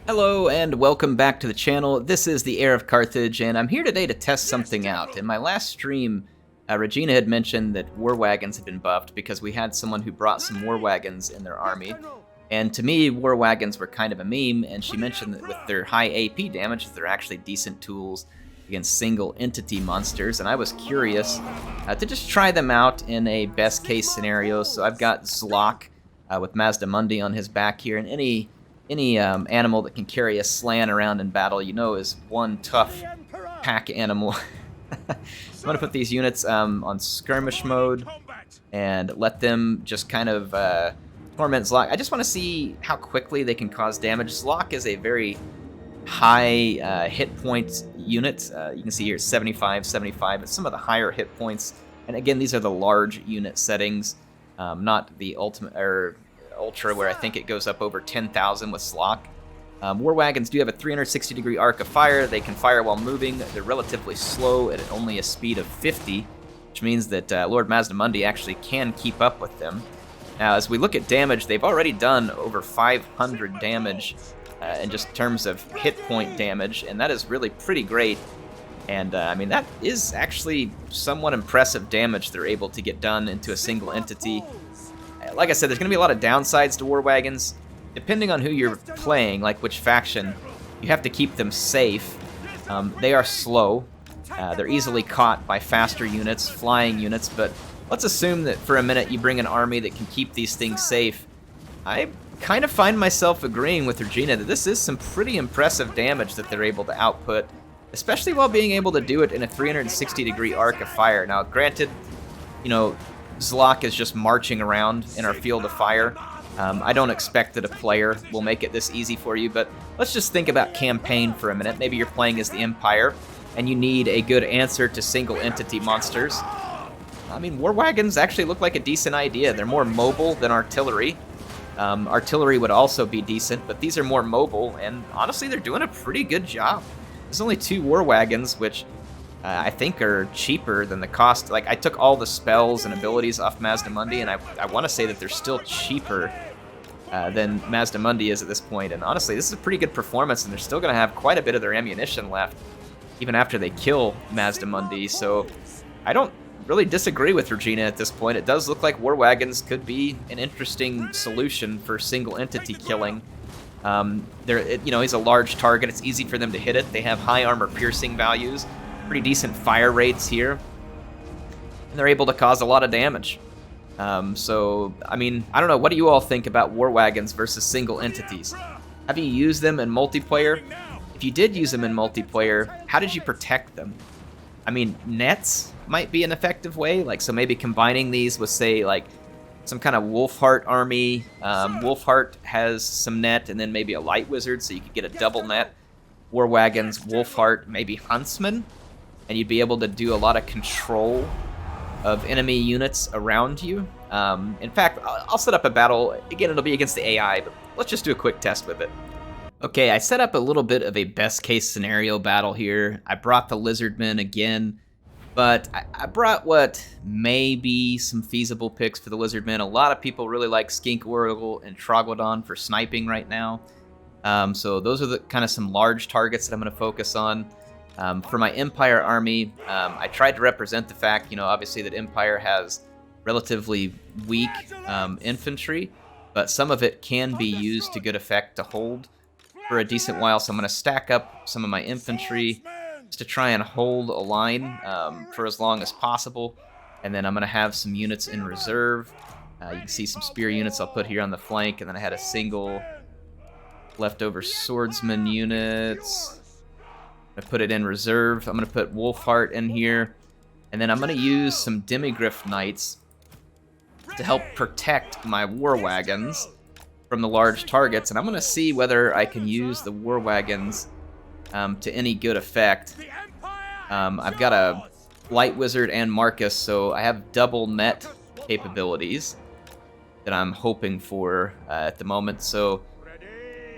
Hello and welcome back to the channel. This is the HeirofCarthage, and I'm here today to test something out. In my last stream, Regina had mentioned that War Wagons had been buffed because we had someone who brought some War Wagons in their army. And to me, War Wagons were kind of a meme, and she mentioned that with their high AP damage, they're actually decent tools against single entity monsters, and I was curious to just try them out in a best case scenario. So I've got Zlok with Mazdamundi on his back here, and any animal that can carry a slan around in battle, you know, is one tough pack animal. I'm going to put these units on skirmish mode and let them just kind of torment Zlok. I just want to see how quickly they can cause damage. Zlok is a very high hit point unit. You can see here 75, 75. It's some of the higher hit points. And again, these are the large unit settings, not the ultimate or Ultra, where I think it goes up over 10,000 with Zlok. War Wagons do have a 360-degree arc of fire. They can fire while moving. They're relatively slow at only a speed of 50, which means that Lord Mazdamundi actually can keep up with them. Now, as we look at damage, they've already done over 500 damage in just terms of hit point damage, and that is really pretty great. And, I mean, that is actually somewhat impressive damage they're able to get done into a single entity. Like I said, there's going to be a lot of downsides to War Wagons. Depending on who you're playing, like which faction, you have to keep them safe. They are slow. They're easily caught by faster units, flying units, but let's assume that for a minute you bring an army that can keep these things safe. I kind of find myself agreeing with Regina that this is some pretty impressive damage that they're able to output, especially while being able to do it in a 360-degree arc of fire. Now, granted, you know, Zlok is just marching around in our field of fire. I don't expect that a player will make it this easy for you, but let's just think about campaign for a minute. Maybe you're playing as the Empire, and you need a good answer to single entity monsters. I mean, War Wagons actually look like a decent idea. They're more mobile than artillery. Artillery would also be decent, but these are more mobile, and honestly, they're doing a pretty good job. There's only 2 War Wagons, which I think are cheaper than the cost. Like, I took all the spells and abilities off Mazdamundi, and I want to say that they're still cheaper than Mazdamundi is at this point. And honestly, this is a pretty good performance, and they're still going to have quite a bit of their ammunition left, even after they kill Mazdamundi. So I don't really disagree with Regina at this point. It does look like War Wagons could be an interesting solution for single entity killing. He's a large target. It's easy for them to hit it. They have high armor piercing values, pretty decent fire rates here, and they're able to cause a lot of damage. So, I mean, I don't know, what do you all think about War Wagons versus single entities? Have you used them in multiplayer? If you did use them in multiplayer, how did you protect them? I mean, nets might be an effective way, like, so maybe combining these with, say, like, some kind of Wolfheart army. Wolfheart has some net, and then maybe a Light Wizard, so you could get a double net. War Wagons, Wolfheart, maybe Huntsman, and you'd be able to do a lot of control of enemy units around you. In fact, I'll set up a battle. Again, it'll be against the AI, but let's just do a quick test with it. Okay, I set up a little bit of a best-case scenario battle here. I brought the Lizardmen again, but I brought what may be some feasible picks for the Lizardmen. A lot of people really like Skink Oracle and Troglodon for sniping right now. So those are the kind of some large targets that I'm going to focus on. For my Empire army, I tried to represent the fact, you know, obviously that Empire has relatively weak infantry, but some of it can be used to good effect to hold for a decent while. So I'm going to stack up some of my infantry just to try and hold a line for as long as possible. And then I'm going to have some units in reserve. You can see some spear units I'll put here on the flank, and then I had a single leftover swordsman units. I put it in reserve. I'm going to put Wolfheart in here. And then I'm going to use some Demigryph Knights to help protect my War Wagons from the large targets. And I'm going to see whether I can use the War Wagons to any good effect. I've got a Light Wizard and Marcus, so I have double net capabilities that I'm hoping for at the moment. So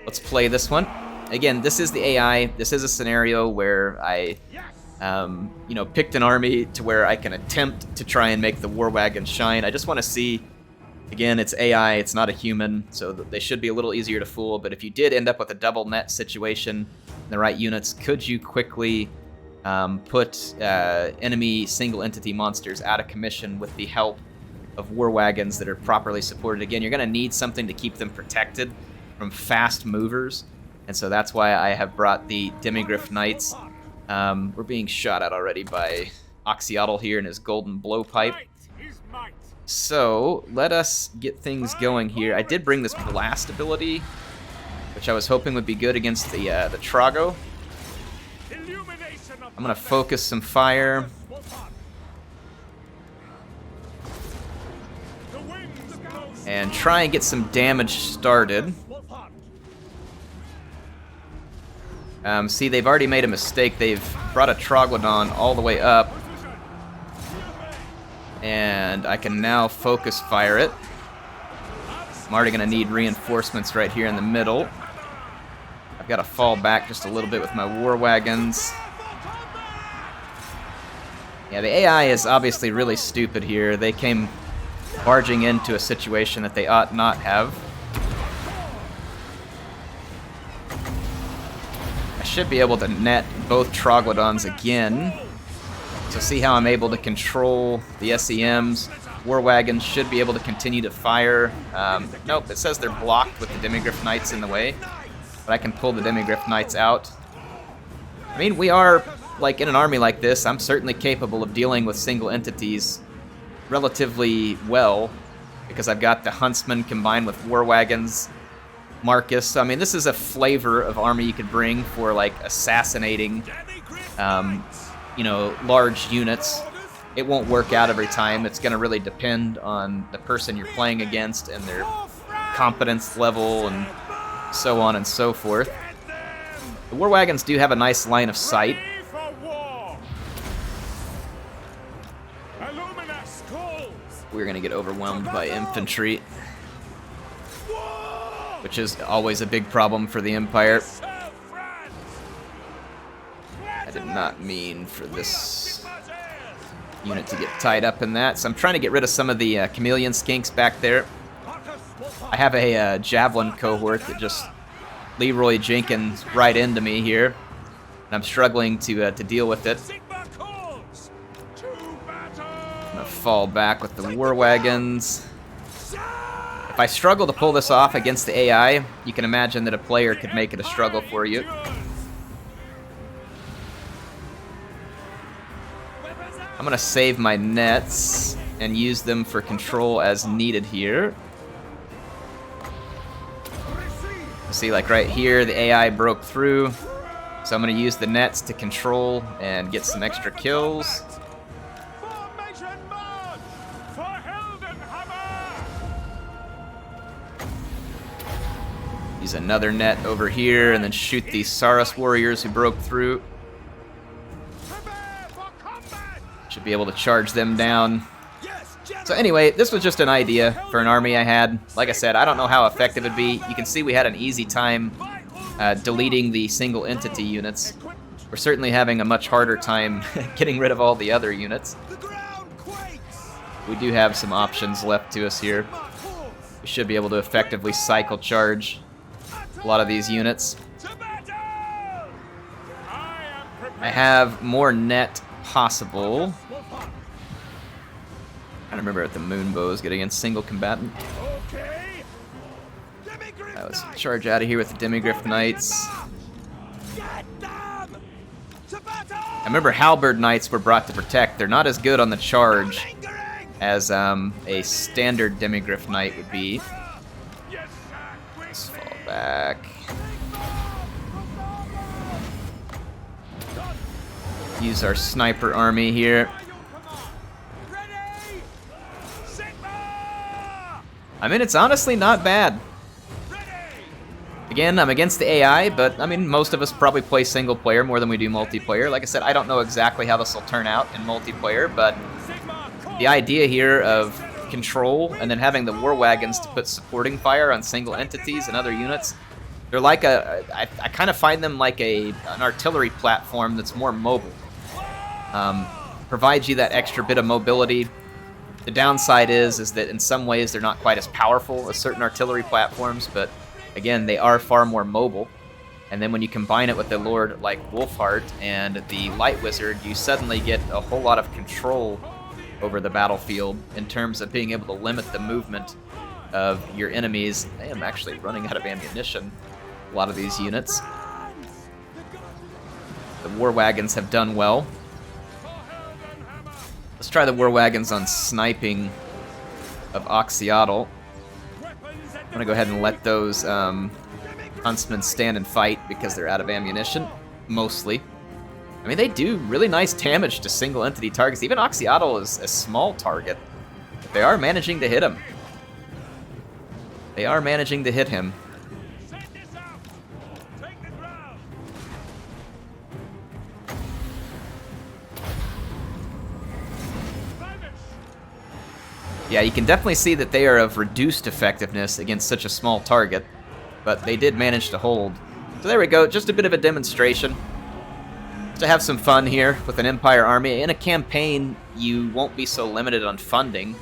let's play this one. Again, this is the AI. This is a scenario where I, picked an army to where I can attempt to try and make the War Wagon shine. I just want to see Again, it's AI, it's not a human, so they should be a little easier to fool, but if you did end up with a double net situation, the right units, could you quickly put enemy single entity monsters out of commission with the help of War Wagons that are properly supported? Again, you're going to need something to keep them protected from fast movers, and so that's why I have brought the Demigryph Knights. We're being shot at already by Oxyotl here and his golden blowpipe. So, let us get things going here. I did bring this blast ability, which I was hoping would be good against the Trago. I'm going to focus some fire. And try and get some damage started. See, they've already made a mistake. They've brought a Troglodon all the way up. And I can now focus fire it. I'm already going to need reinforcements right here in the middle. I've got to fall back just a little bit with my War Wagons. Yeah, the AI is obviously really stupid here. They came barging into a situation that they ought not have. I should be able to net both Troglodons again. So see how I'm able to control the SEMs. War Wagons should be able to continue to fire. Nope, it says they're blocked with the Demigryph Knights in the way. But I can pull the Demigryph Knights out. I mean, we are, like, in an army like this, I'm certainly capable of dealing with single entities relatively well, because I've got the Huntsman combined with War Wagons, Marcus. So, I mean, this is a flavor of army you could bring for, like, assassinating you know, large units. It won't work out every time. It's going to really depend on the person you're playing against and their competence level and so on and so forth. The War Wagons do have a nice line of sight. We're going to get overwhelmed by infantry, which is always a big problem for the Empire. I did not mean for this unit to get tied up in that, so I'm trying to get rid of some of the chameleon skinks back there. I have a javelin cohort that just Leroy Jenkins right into me here, and I'm struggling to deal with it. I'm gonna fall back with the War Wagons. If I struggle to pull this off against the AI, you can imagine that a player could make it a struggle for you. I'm going to save my nets and use them for control as needed here. See, like right here, the AI broke through. So I'm going to use the nets to control and get some extra kills. Use another net over here and then shoot these Saurus warriors who broke through. Should be able to charge them down. So anyway, this was just an idea for an army I had. Like I said, I don't know how effective it'd be. You can see we had an easy time deleting the single entity units. We're certainly having a much harder time getting rid of all the other units. We do have some options left to us here. We should be able to effectively cycle charge a lot of these units. I have more net possible. I don't remember if the moon bow is good against single combatant. Let's charge out of here with the Demigryph Knights. I remember Halberd Knights were brought to protect. They're not as good on the charge as a standard Demigryph Knight would be. Let's fall back. Use our sniper army here. I mean, it's honestly not bad. Again, I'm against the AI, but I mean, most of us probably play single player more than we do multiplayer. Like I said, I don't know exactly how this will turn out in multiplayer, but the idea here of control and then having the War Wagons to put supporting fire on single entities and other units, they're like I kind of find them like an artillery platform that's more mobile. Provides you that extra bit of mobility. The downside is that in some ways they're not quite as powerful as certain artillery platforms, but again, they are far more mobile. And then when you combine it with a lord like Wolfheart and the Light Wizard, you suddenly get a whole lot of control over the battlefield in terms of being able to limit the movement of your enemies. I am actually running out of ammunition, a lot of these units. The War Wagons have done well. Let's try the War Wagons on sniping of Oxyotl. I'm going to go ahead and let those Huntsmen stand and fight because they're out of ammunition, mostly. I mean, they do really nice damage to single entity targets. Even Oxyotl is a small target, but they are managing to hit him. They are managing to hit him. Yeah, you can definitely see that they are of reduced effectiveness against such a small target, but they did manage to hold. So there we go, just a bit of a demonstration. To have some fun here with an Empire army. In a campaign, you won't be so limited on funding,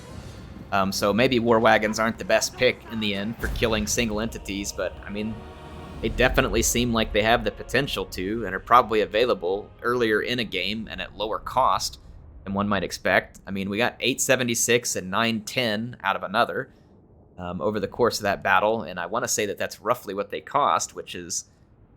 so maybe War Wagons aren't the best pick in the end for killing single entities, but I mean, they definitely seem like they have the potential to, and are probably available earlier in a game and at lower cost than one might expect. I mean, we got 876 and 910 out of another over the course of that battle, and I want to say that that's roughly what they cost, which is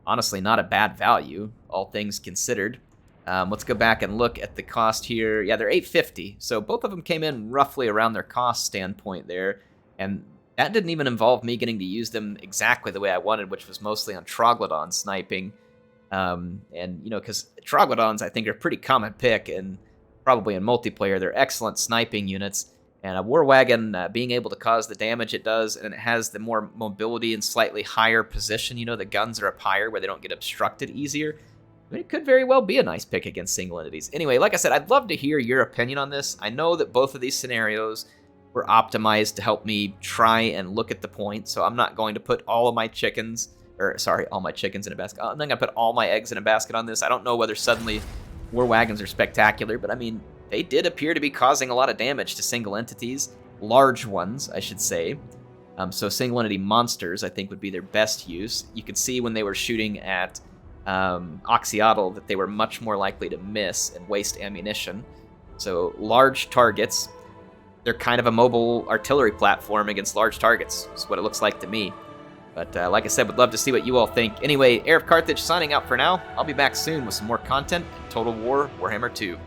honestly not a bad value, all things considered. Let's go back and look at the cost here. Yeah, they're 850, so both of them came in roughly around their cost standpoint there, and that didn't even involve me getting to use them exactly the way I wanted, which was mostly on Troglodyte sniping. And, you know, because Troglodytes, I think, are a pretty common pick, and probably in multiplayer, they're excellent sniping units. And a War Wagon being able to cause the damage it does, and it has the more mobility and slightly higher position. You know, the guns are up higher where they don't get obstructed easier. I mean, it could very well be a nice pick against single entities. Anyway, like I said, I'd love to hear your opinion on this. I know that both of these scenarios were optimized to help me try and look at the point, so I'm not going to put all my chickens in a basket. I'm not going to put all my eggs in a basket on this. I don't know whether suddenly War Wagons are spectacular, but I mean, they did appear to be causing a lot of damage to single entities. Large ones, I should say. So single entity monsters, I think, would be their best use. You could see when they were shooting at Oxyotl that they were much more likely to miss and waste ammunition. So large targets, they're kind of a mobile artillery platform against large targets. That's what it looks like to me. But like I said, would love to see what you all think. Anyway, HeirofCarthage signing out for now. I'll be back soon with some more content in Total War Warhammer 2.